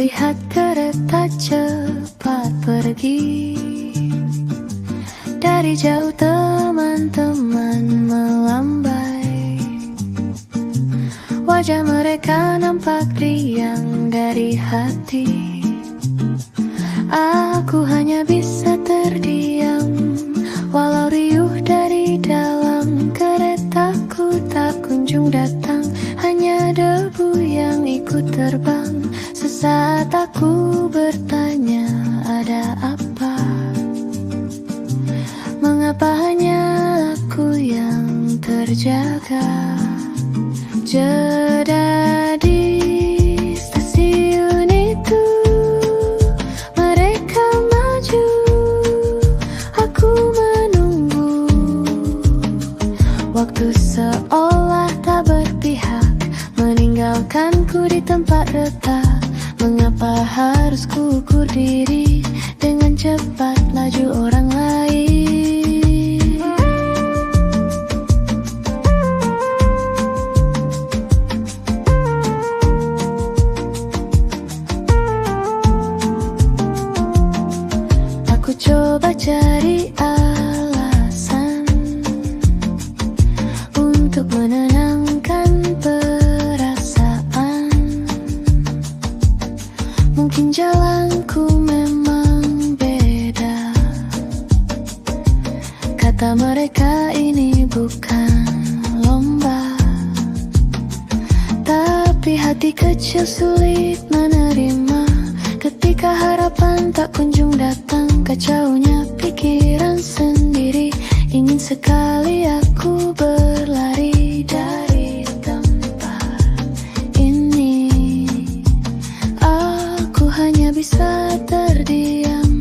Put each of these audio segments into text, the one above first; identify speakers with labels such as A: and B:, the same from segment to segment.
A: Melihat kereta cepat pergi, dari jauh teman-teman melambai. Wajah mereka nampak riang dari hati. Aku hanya bisa terdiam, walau riuh dari dalam keretaku tak kunjung datang. Hanya debu yang ikut terbang. Sesaat aku bertanya, ada apa? Mengapa hanya aku yang terjaga? Jeda di stasiun itu, mereka maju, aku menunggu. Waktu seolah tak berpihak, meninggalkanku di tempat retak. Mengapa harus ku ukur diri dengan cepat laju orang lain? Aku coba cari alasan untuk menenangkan perasaan. Mungkin jalanku memang beda. Kata mereka ini bukan lomba, tapi hati kecil sulit menerima. Ketika harapan tak kunjung datang, kacaunya pikiran sendiri. Ingin sekali aku berlari dari tempat ini. Aku hanya bisa terdiam,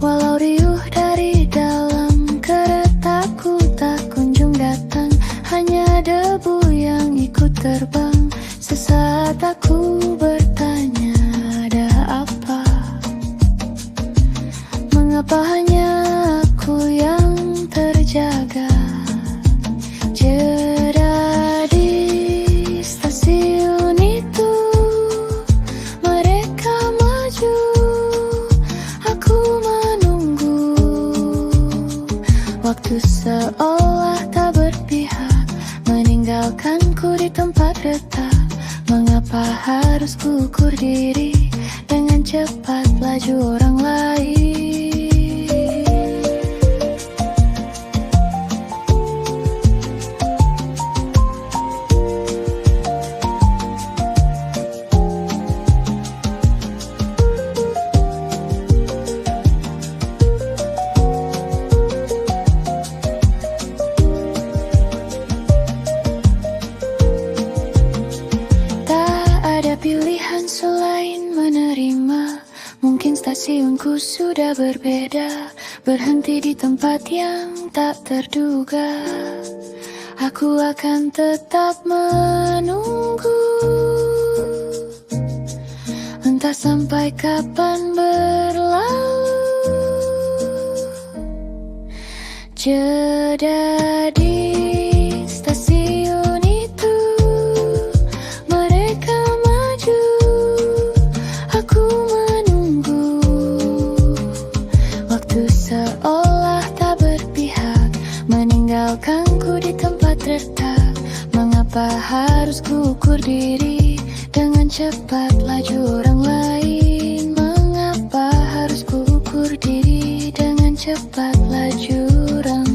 A: walau riuh dari dalam keretaku tak kunjung datang. Hanya debu yang ikut terbang. Sesaat aku bertanya, ada apa? Mengapa hanya aku yang terjaga? Jeda di stasiun itu, mereka maju, aku menunggu. Waktu seolah tak berpihak, meninggalkanku di tempat retak. Mengapa harus ku ukur diri dengan cepat laju orang lain? Pilihan selain menerima. Mungkin stasiunku sudah berbeda, berhenti di tempat yang tak terduga. Aku akan tetap menunggu, entah sampai kapan berlalu. Jeda di stasiun itu, mereka maju, aku menunggu. Waktu seolah tak berpihak, meninggalkanku di tempat retak. Mengapa harus ku ukur diri dengan cepat laju orang lain? Mengapa harus ku ukur diri dengan cepat laju orang lain?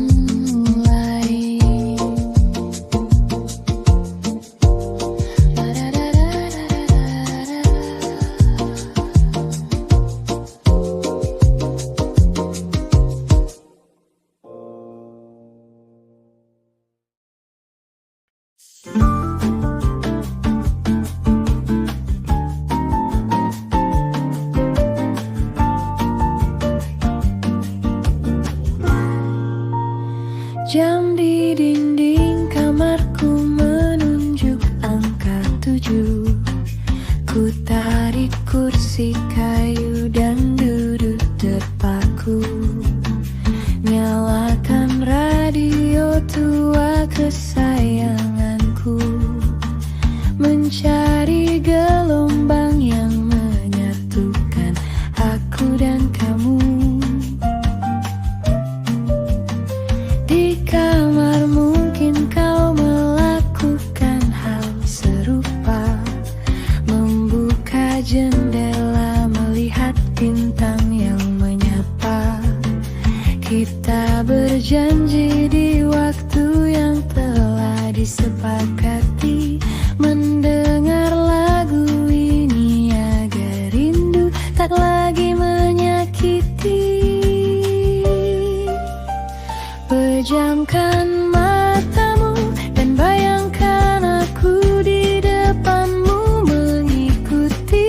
A: Jam di dinding kamarku menunjuk angka 7. Ku tarik kursi kayu dan duduk terpaku. Nyalakan radio tua kesayanganku, mencari gelombang yang menyatu. jendela melihat bintang yang menyapa. Kita berjanji di waktu yang telah disepakati, mendengar lagu ini agar rindu tak lagi menyakiti. Pejamkan matamu dan bayangkan aku di depanmu, mengikuti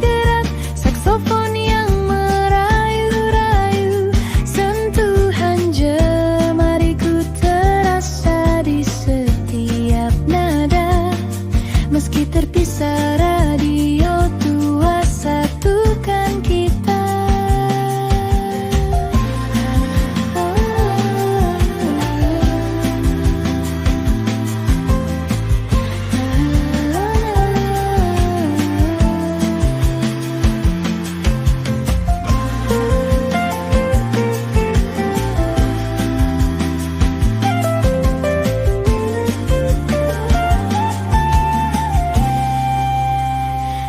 A: gerak saksofon yang merayu-rayu. Sentuhan jemariku terasa di setiap nada. Meski terpisah radio tua satukan kita.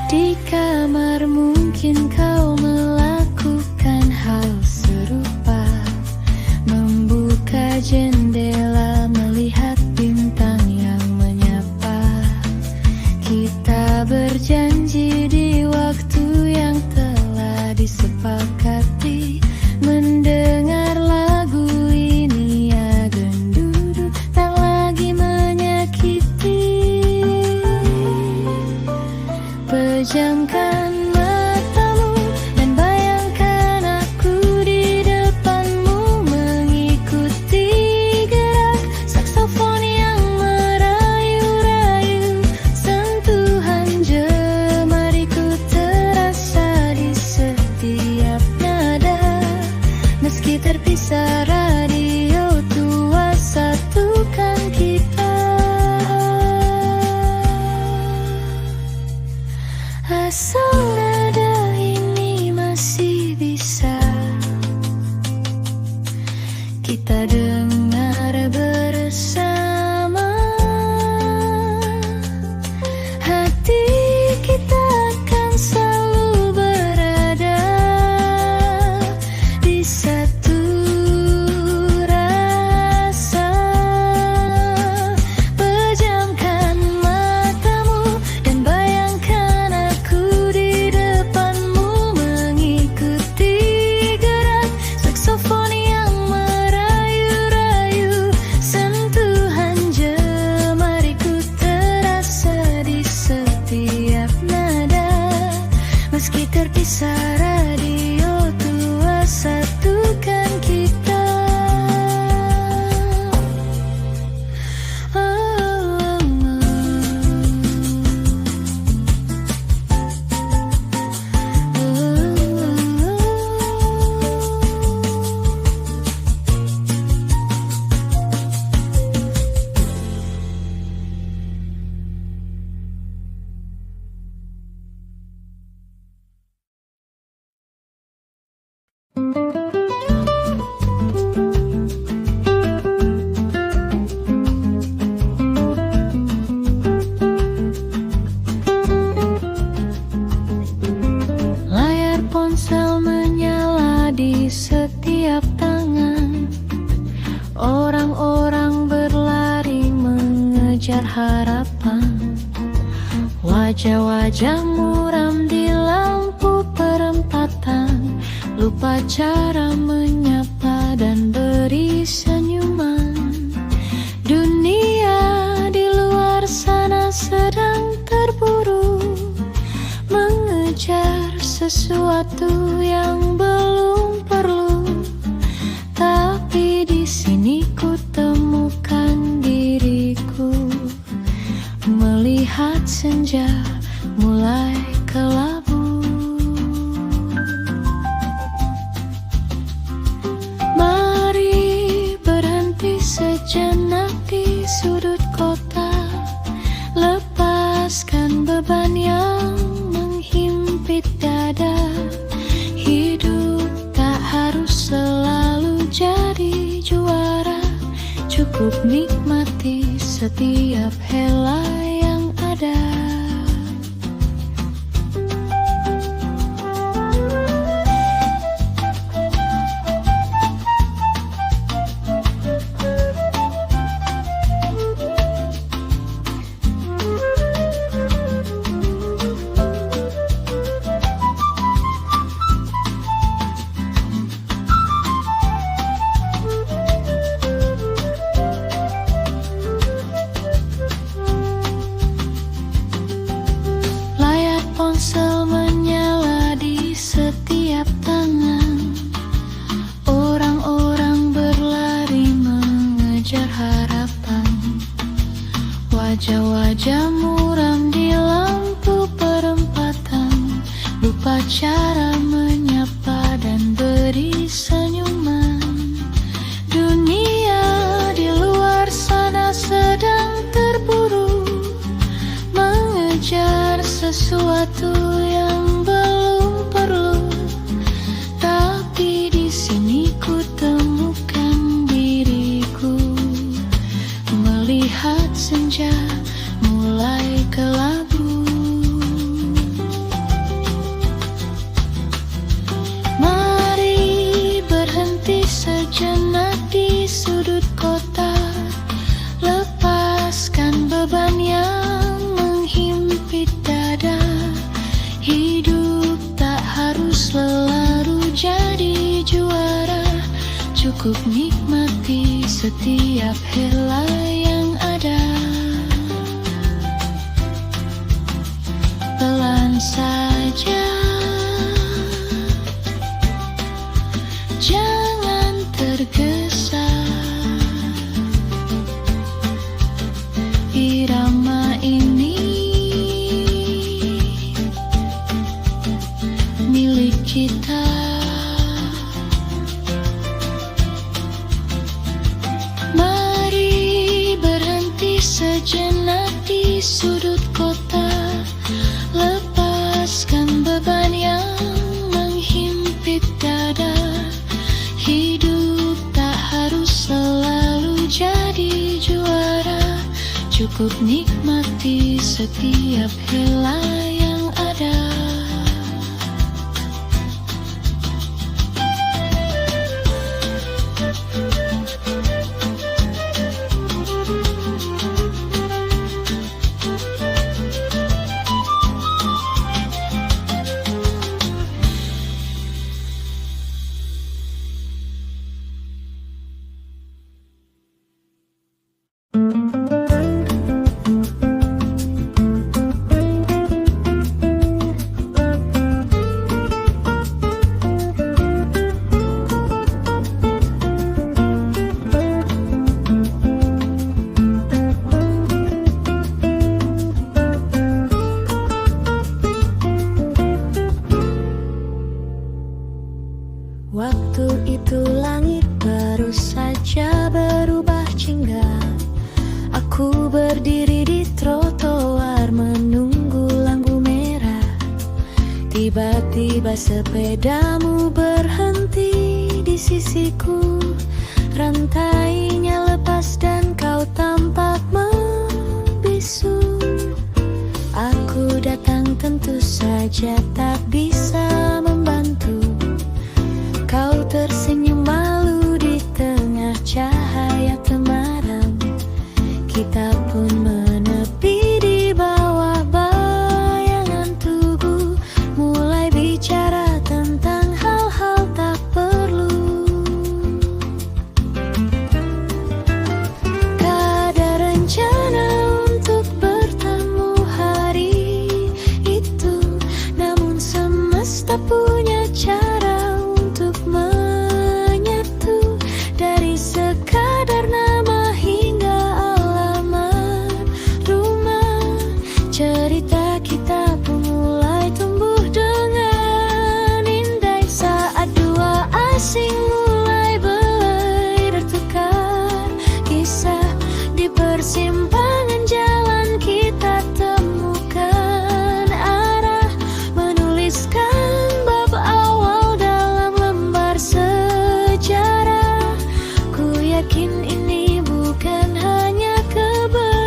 A: Di kamar mungkin kau melakukan hal serupa, membuka jendela melihat bintang yang menyapa. Kita berjanji di waktu yang telah disepakati, mendengar lagu ini agar duduk tak lagi menyakiti. Pejamkan matamu dan bayangkan aku di depanmu, mengikuti gerak saksofon yang merayu-rayu. Sentuhan jemariku terasa di setiap nada. Meski terpisah radio tua satukan kita. Asal nada ini masih bisa kita dengar bersama, hati kita akan selalu berada di satu rasa. Pejamkan matamu dan bayangkan aku di depanmu, mengikuti gerak saksofon yang merayu-rayu. Sentuhan jemariku terasa di setiap nada. Meski terpisah radio tua satukan kita. Layar ponsel menyala di setiap tangan. Orang-orang berlari mengejar harapan. Wajah-wajah muram di lampu perempatan, lupa cara menyapa dan beri senyuman. Dunia di luar sana sedang terburu, mengejar sesuatu yang belum perlu. Tapi di sini ku temukan diriku, melihat senja mulai kelabu. Mari berhenti sejenak di sudut kota, lepaskan beban yang menghimpit dada. Hidup tak harus selalu jadi juara, cukup nikmati setiap helai yang ada. lupa cara menyapa dan beri senyuman. Dunia di luar sana sedang terburu, mengejar sesuatu yang belum perlu. Tapi di sini ku temukan diriku, melihat senja mulai kelabu. Mari berhenti sejenak di sudut kota, lepaskan beban yang menghimpit dada. Hidup tak harus selalu jadi juara, cukup nikmati setiap helai yang ada. Pelan saja, jangan tergesa. Irama ini milik kita. Mari berhenti sejenak di sudut kota, lepaskan beban yang menghimpit dada. Hidup tak harus selalu jadi juara, cukup nikmati setiap helai yang ada. Waktu itu langit baru saja berubah jingga. Aku berdiri di trotoar menunggu lampu merah. Tiba-tiba sepedamu berhenti di sisiku. Rantainya lepas dan kau tampak membisu. Aku datang tentu saja tak bisa membantu. Kau tersenyum malu di tengah cahaya temaram. Kita pun menepi di bawah bayangan tubuh, mulai bicara tentang hal-hal tak perlu. Ada rencana untuk bertemu hari itu, namun semesta punya cara menyatu. Dari sekadar nama hingga alamat rumah, cerita kita pun mulai tumbuh dengan indah. Saat dua asing mulai belai bertukar kisah, di persimpangan jalan kita temukan arah, menuliskan bab awal dalam lembar sejarah. Ku yakin ini bukan hanya kebetulan.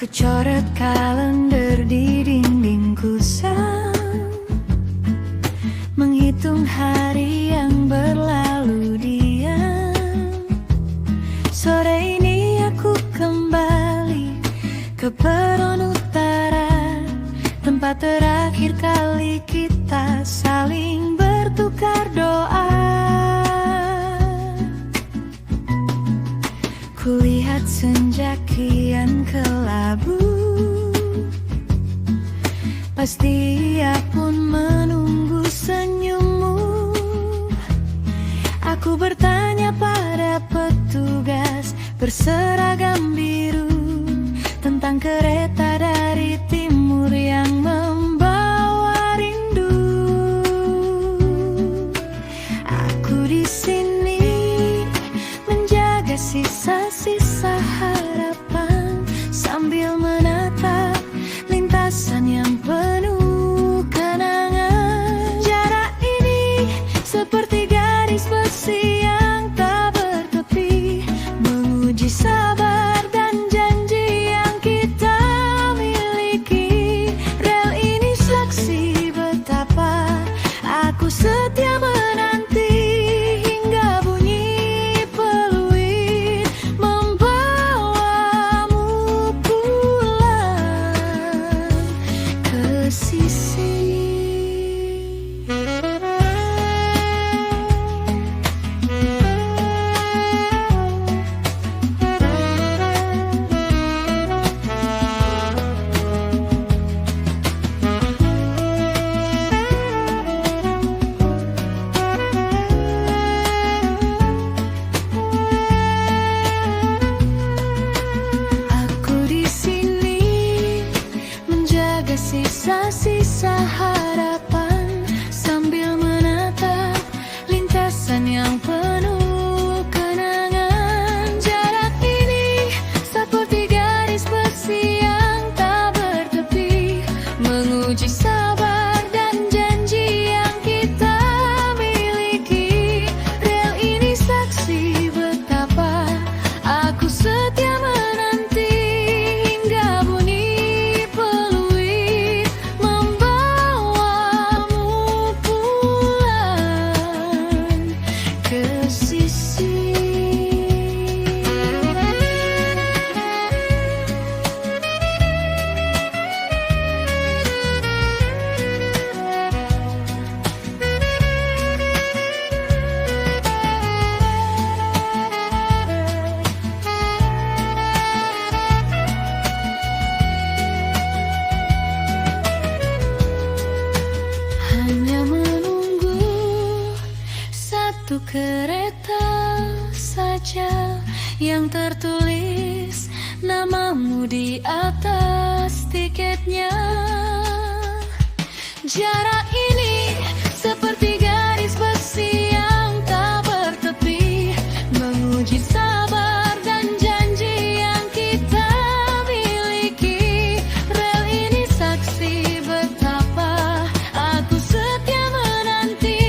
A: Ku coret kalender di dinding kusam, menghitung hari yang berlalu diam. Sore ini aku kembali ke Peron Utara, tempat terakhir kali kita saling bertukar doa. Kulihat senja kian kelabu, pasti ia pun menunggu senyummu. Aku bertanya pada petugas berseragam biru tentang kereta dari timur yang membawa rindu. Aku di sini menjaga sisa-sisa harapan sambil menatap lintasan yang penuh kenangan. Jarak ini seperti garis besi yang tak bertepi, menguji sabar dan janji yang kita miliki. Rel ini saksi betapa aku setia menanti hingga bunyi peluit membawamu pulang ke sisi. Aku di sini menjaga sisa-sisa harapan sambil menatap lintasan yang penuh kenangan. Jarak ini seperti garis besi yang tak bertepi, menguji sabar dan janji yang kita miliki. Rel ini saksi betapa aku setia menanti hingga bunyi peluit membawamu pulang ke sisi. Hanya menunggu satu kereta saja yang tertulis namamu di atas tiketnya. Jarak ini seperti garis besi yang tak bertepi, menguji sabar dan janji yang kita miliki. Rel ini saksi betapa aku setia menanti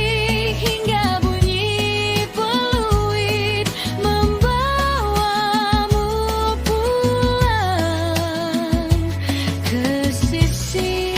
A: hingga bunyi peluit membawamu pulang ke sisi.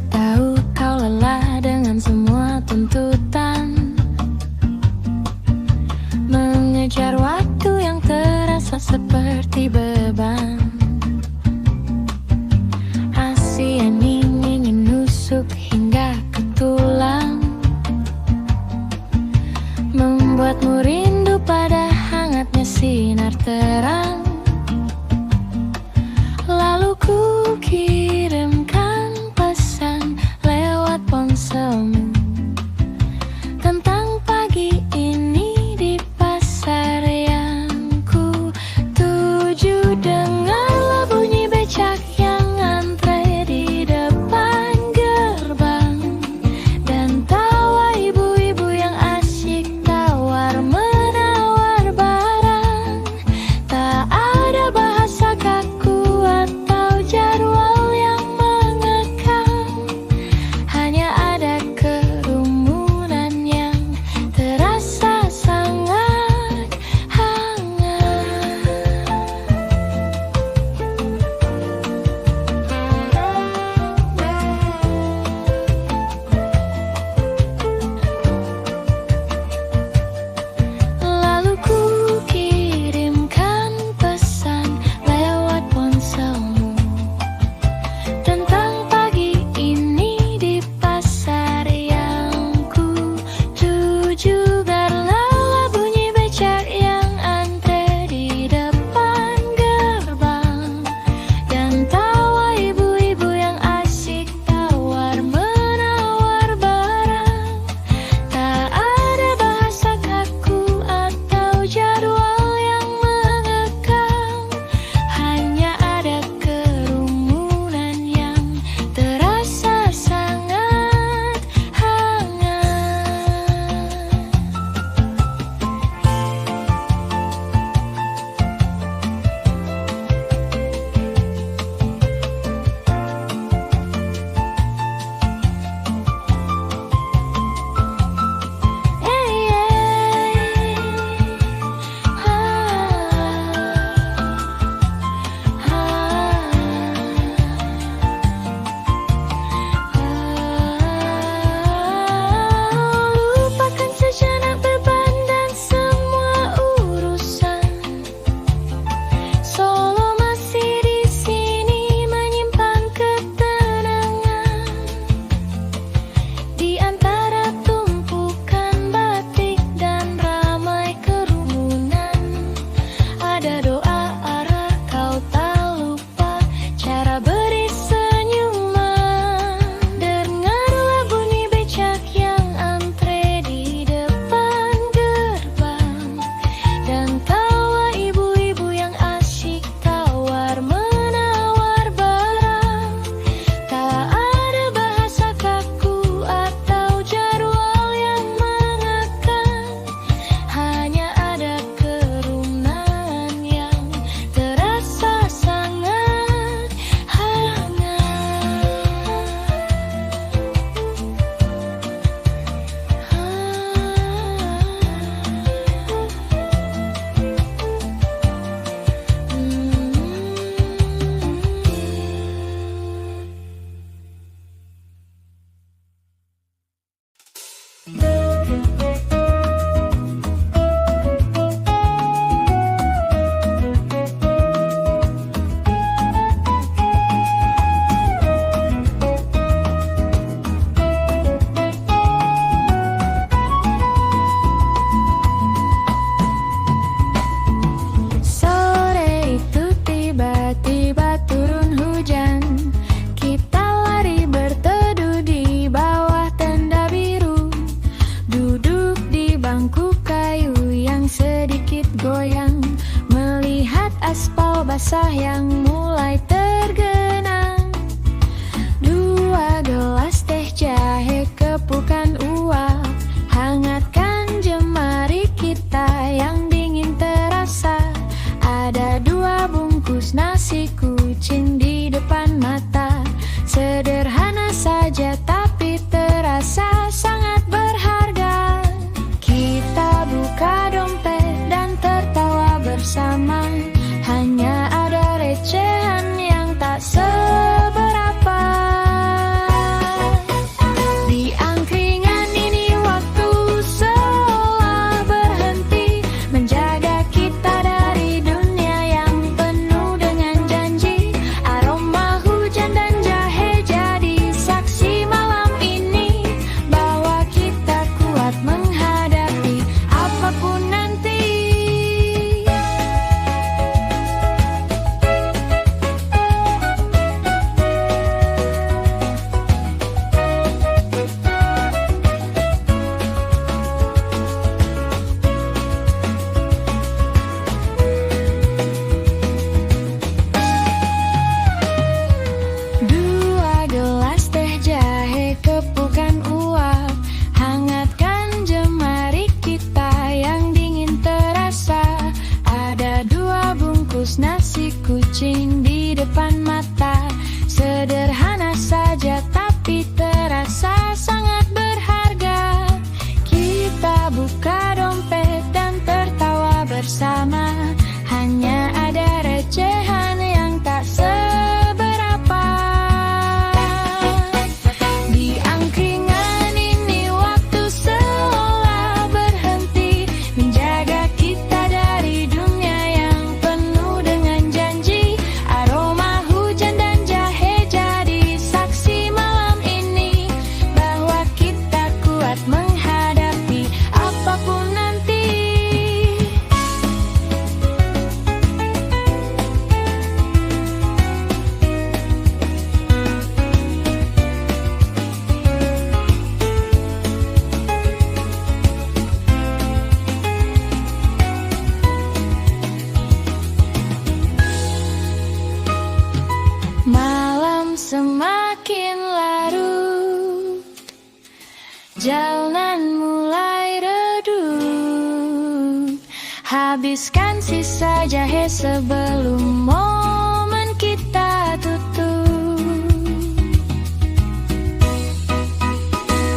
A: tahu kau lelah dengan semua tuntutan, mengejar waktu yang terasa seperti beban. Asian ingin nusuk hingga ke tulang, membuatmu rindu pada hangatnya sinar terang. Lalu ku kirimkan pesan lewat ponselmu tentang pagi ini di pasar yang ku tuju. Dengarlah bunyi becak yang antre di depan gerbang, dan tawa ibu-ibu yang asyik tawar-menawar barang. Tak ada bahasa kaku atau jadwal yang mengekang, hanya ada kerumunan yang terasa sangat hangat. Lalu ku kirimkan pesan lewat ponselmu tentang pagi ini di pasar yang ku tuju. Garlah bunyi becak yang antre di depan gerbang, dan tawa ibu-ibu yang asyik tawar-menawar barang. Tak ada bahasa kaku atau jadwal yang mengekang, hanya ada kerumunan yang terasa sangat hangat. Lupakan sejenak beban dan semua urusan. Solo masih di sini menyimpan ketenangan di antara tumpukan batik dan ramai kerumunan. Ada doa arah kau tak lupa cara beri senyuman. Dengarlah bunyi becak yang antre di depan gerbang, dan tawa ibu-ibu yang asyik tawar-menawar barang. Tak ada bahasa kaku atau jadwal yang mengekang, hanya ada kerumunan yang terasa sangat hangat. Sore itu tiba-tiba turun hujan. Kita lari berteduh di bawah tenda biru, duduk di bangku kayu yang sedikit goyang, melihat aspal basah yang mulai tergenang. 2 gelas teh jahe kepukan uap, hangatkan jemari kita yang dingin terasa. Ada 2 bungkus nasi kucing di depan mata. Sederhana saja tapi terasa sangat berharga. Kita buka dompet dan tertawa bersama. Hanya ada receh Jalanan mulai redup, habiskan sisa jahe sebelum momen kita tutup.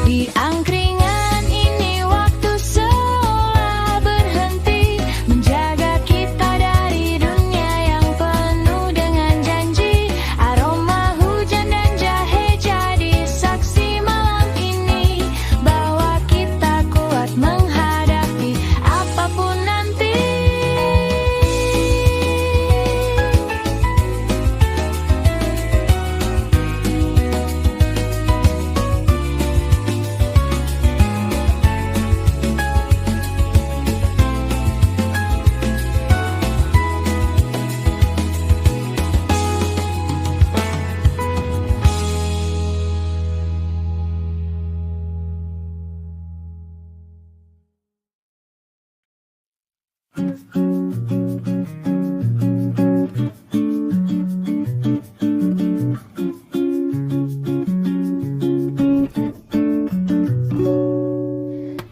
A: Di angkringan ini waktu seolah berhenti, menjaga kita dari dunia yang penuh dengan janji. Aroma hujan dan jahe jadi saksi malam ini, bahwa kita kuat menghadapi apapun nanti.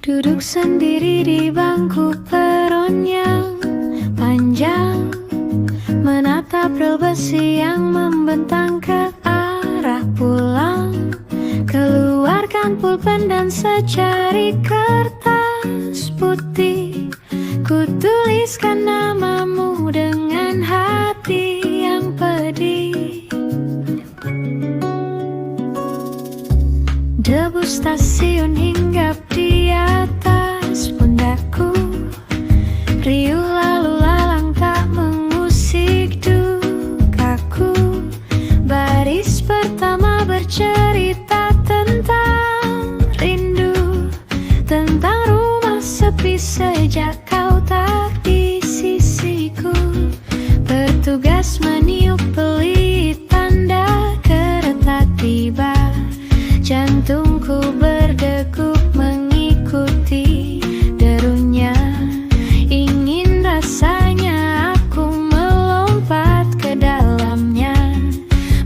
A: Duduk sendiri di bangku peron yang panjang, menatap rel besi yang membentang ke arah pulang. Keluarkan pulpen dan secari kertas putih, ku tuliskan namamu dengan hati yang pedih. Debu stasiun hinggap di atas pundakku, riuh lalu lalang tak mengusik dukaku. Baris pertama bercerita tentang rindu, tentang rumah sepi sejak kau tak di sisiku. Bertugas meniup pelit tanda kereta tiba, jantungku berdegup mengikuti derunya. Ingin rasanya aku melompat ke dalamnya,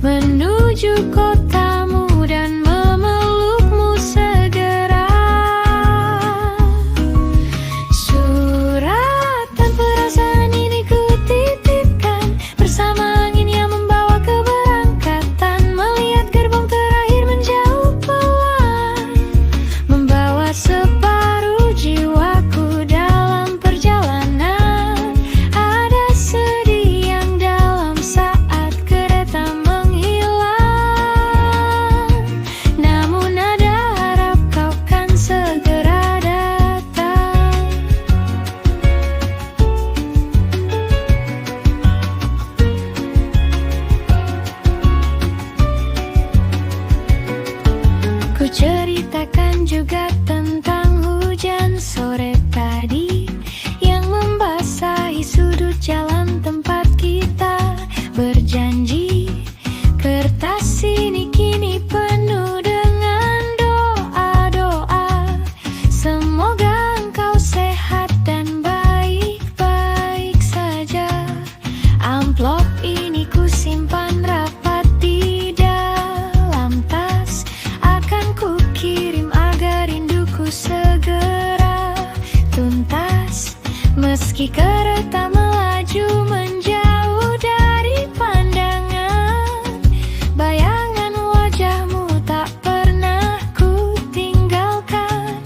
A: menuju kotamu dan memelukmu segera. Surat dan perasaan ini ku titipkan bersama angin yang membawa keberangkatan. Melihat gerbong terakhir menjauh pelan, membawa separuh jiwaku dalam perjalanan. Ada sedih yang dalam saat kereta menghilang, namun ada harap kau kan segera datang. Ku ceritakan juga tentang hujan sore tadi yang membasahi sudut jalan tempat kita berjanji. Kertas ini kini penuh dengan doa-doa, semoga engkau sehat dan baik-baik saja. Amplop ini ku simpan rapat di dalam tas, akan ku kirim agar rinduku segera tuntas. Meski kereta melaju menjauh dari pandangan, bayangan wajahmu tak pernah ku tinggalkan.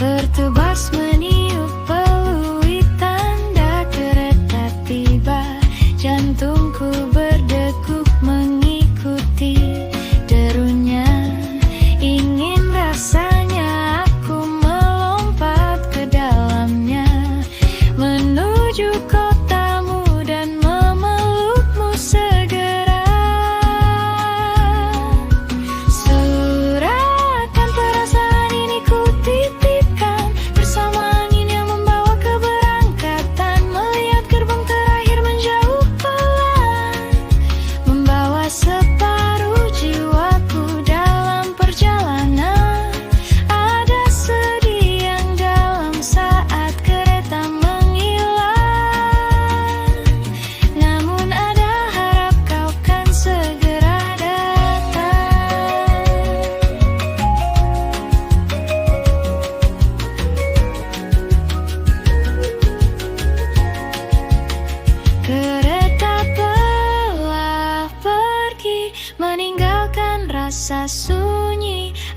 A: Bertugas meniup peluit tanda kereta tiba, jantungku berdegup mengikuti derunya. Ingin rasanya aku melompat ke dalamnya, menuju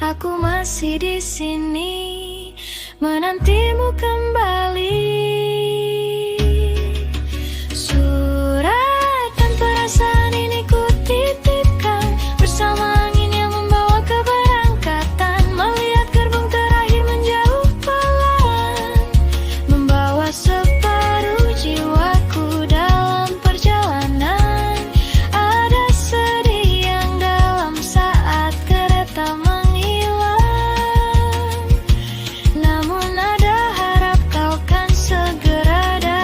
A: Aku masih di sini menantimu kembali. Surat dan perasaan ini ku titipkan bersama angin yang membawa keberangkatan. Melihat gerbong terakhir menjauh pelan, membawa separuh jiwaku dalam perjalanan. Ada sedih yang dalam saat kereta menghilang, namun ada harap kau kan segera datang.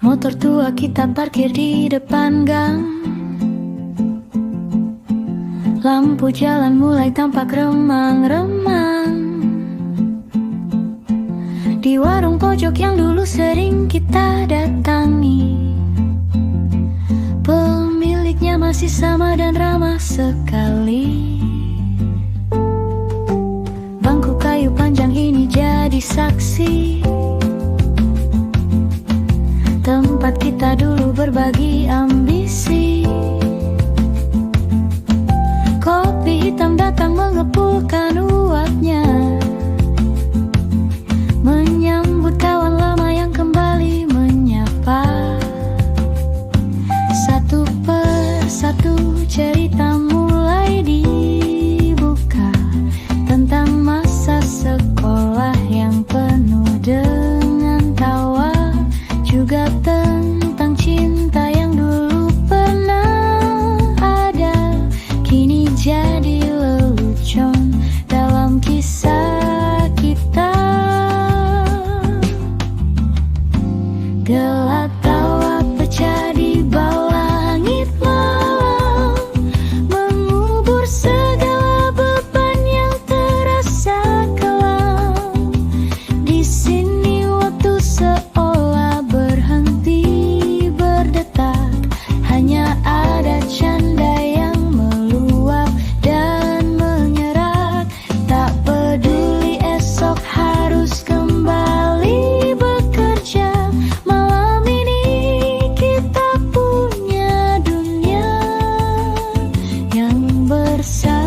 A: Motor tua kita parkir di depan gang. Lampu jalan mulai tampak remang-remang. Di warung pojok yang dulu sering kita datangi, pemiliknya masih sama dan ramah sekali. Bangku kayu panjang ini jadi saksi, tempat kita dulu berbagi ambisi. Kopi hitam datang mengepulkan uapnya, menyambut kawan lama yang kembali menyapa. Satu persatu cerita mulai dibuka, tentang masa sekolah yang penuh dengan tawa, juga tentang cinta yang dulu pernah ada, kini jadi lelucon dalam kisah kita. Gelak tawa pecah di bawah langit malam, mengubur segala beban yang terasa kelam. Di sini waktu seolah berhenti berdetak, hanya ada canda yang meluap dan menyerat. Tak peduli esok harus kembali bekerja, malam ini kita punya dunia yang bersahaja.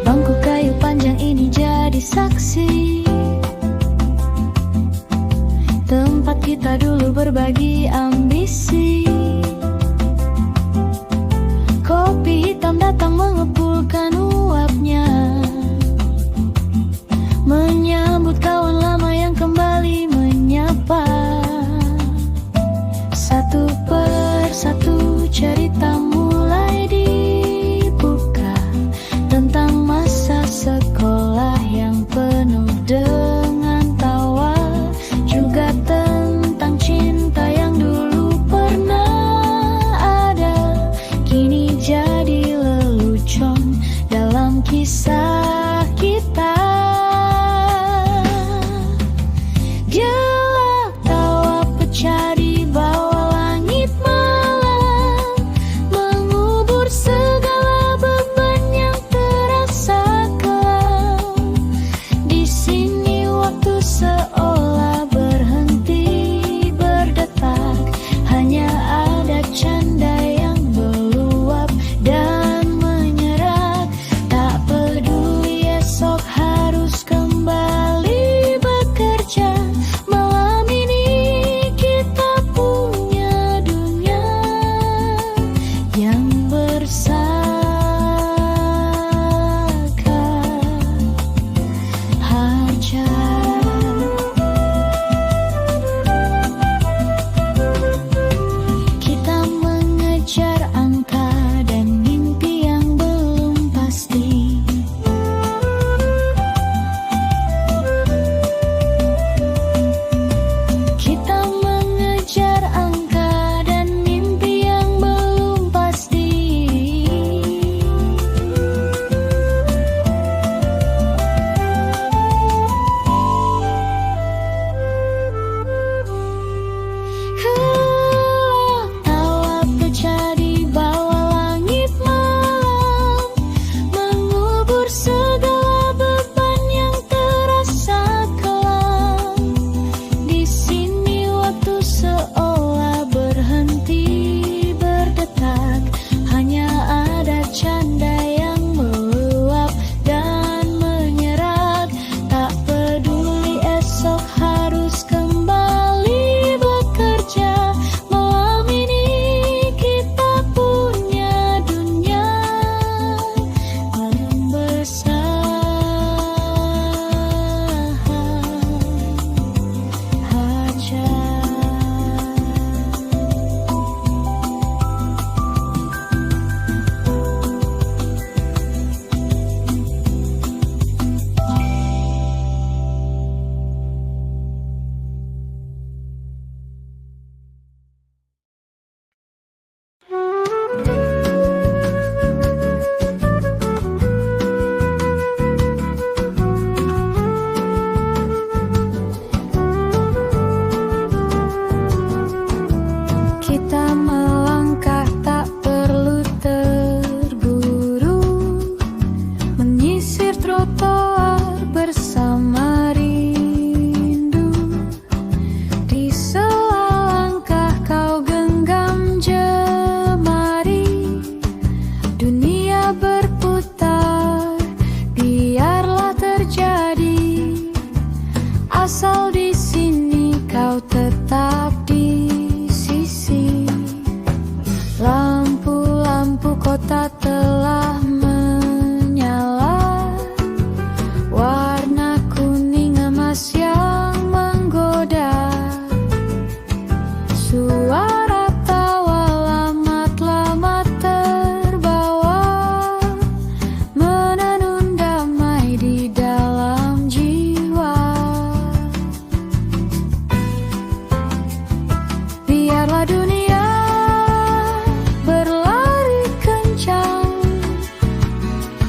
A: Bangku kayu panjang ini jadi saksi, tempat kita dulu berbagi ambisi. Kopi hitam datang mengepulkan uapnya, menyambut kawan lama yang kembali menyapa. Satu persatu cerita mulai dibuka, tentang masa sekolah yang penuh dengan tawa, juga tentang cinta yang dulu pernah ada, kini jadi lelucon dalam kisah kita. Gelak tawa pecah di bawah langit malam, Kita melangkah tak perlu terburu, menyisir trotoar bersama rindu. Di selangkah kau genggam jemari, dunia berputar, biarlah terjadi. Asal di sini kau tetap di sisi. Lampu-lampu kota telah menyala, warna kuning emas yang menggoda. Suara tawa lama-lama terbawa, menenun damai di dalam jiwa. Biarlah dunia berlari kencang,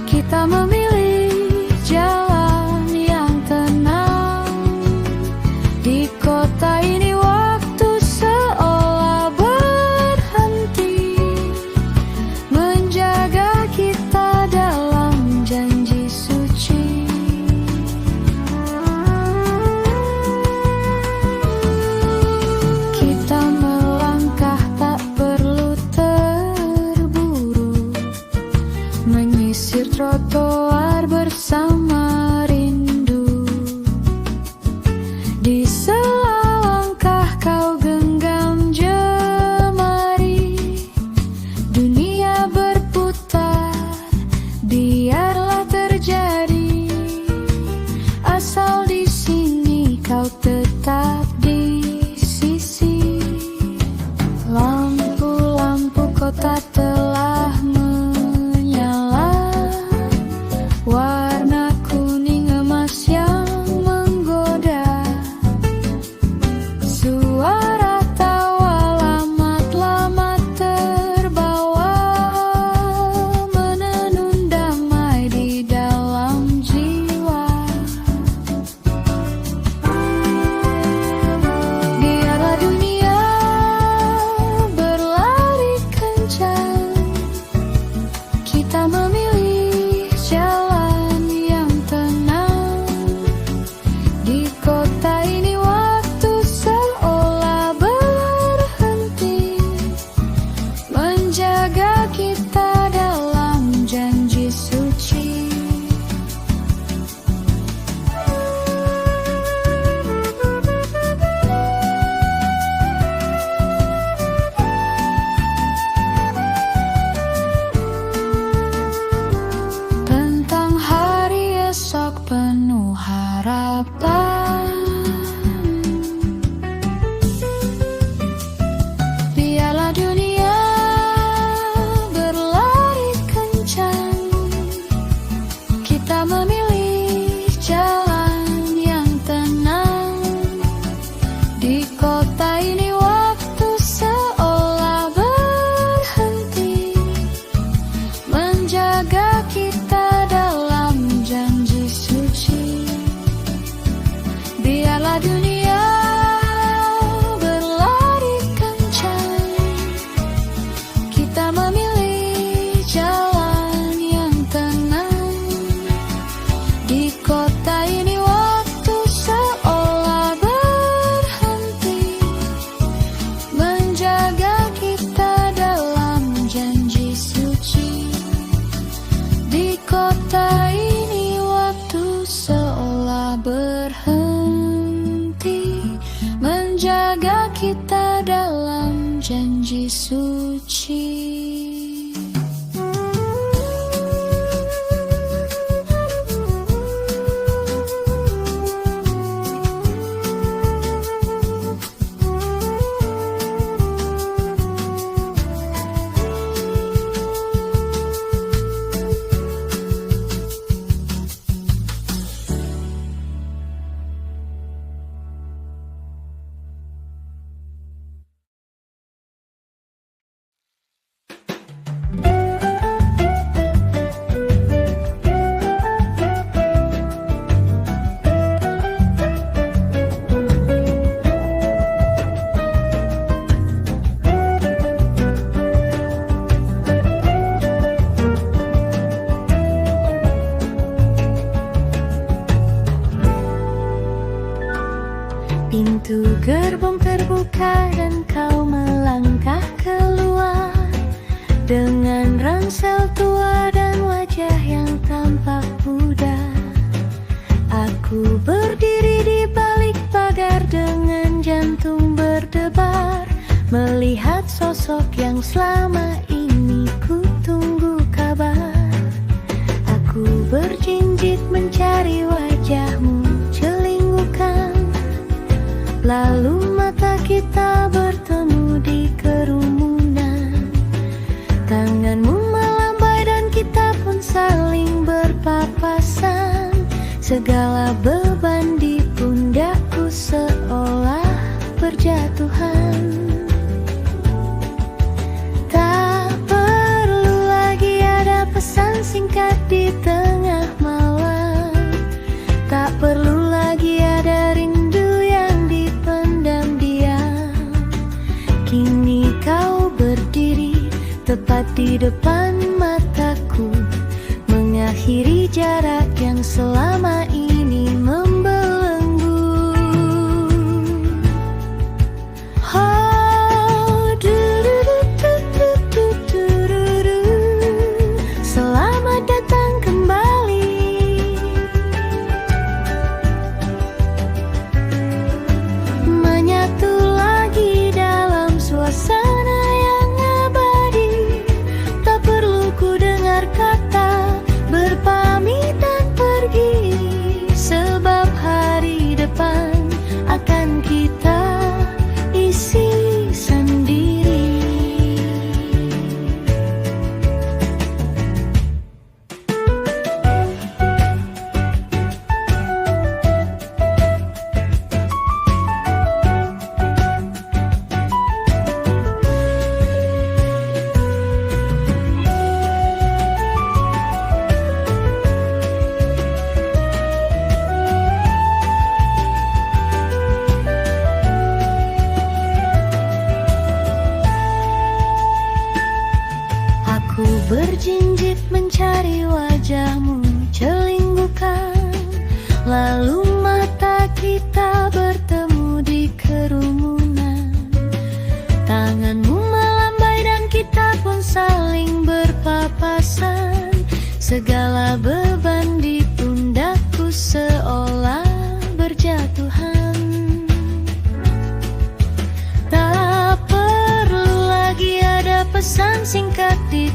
A: kita memilih jalan yang tenang. Di kota ini waktu seolah berhenti, menjaga kita dalam janji suci. Kita melangkah tak perlu terburu, menyisir trotoar bersama rindu. Di selangkah kau genggam jemari, dunia berputar, biarlah terjadi. Asal di sini kau tetap di sisi. Lampu-lampu kota telah menyala, warna kuning emas yang menggoda. Suara tawa lama-lama terbawa, menenun damai di dalam jiwa. Biarlah dunia berlari kencang, kita memilih jalan yang tenang. Di kota ini waktu seolah berhenti, menjaga kita dalam janji suci. Tentang hari esok penuh harapan, biarlah dunia berlari kencang, kita memilih jalan yang tenang. Di kota ini waktu seolah berhenti, menjaga kita dalam janji suci. Biarlah dunia berlari kencang, kita memilih jalan yang tenang. Di kota ini waktu seolah berhenti, menjaga kita dalam janji suci. Di kota ini waktu seolah berhenti, menjaga kita dalam janji suci. sosok yang selama ini ku tunggu kabar. Aku berjinjit mencari wajahmu, celingukan. Lalu mata kita bertemu di kerumunan. Tanganmu melambai dan kita pun saling berpapasan. Segala beban di pundakku seolah berjatuhan. Tak perlu lagi ada pesan singkat di tengah malam. Tak perlu lagi ada rindu yang dipendam diam. Kini kau berdiri tepat di depan mataku, mengakhiri jarak yang selama ini membelenggu. Oh, du-du-du-du-du-du-du-du. Selamat datang kembali. Menyatu lagi dalam suasana yang abadi. Tak perlu ku dengar kata berpamitan pergi, sebab hari depan akan kita isi sendiri. Aku berjinjit mencari wajahmu, celingukan. Lalu mata kita bertemu di kerumunan. Tanganmu melambai dan kita pun saling berpapasan. Segala beban di pundakku seolah berjatuhan. Tak perlu lagi ada pesan singkat di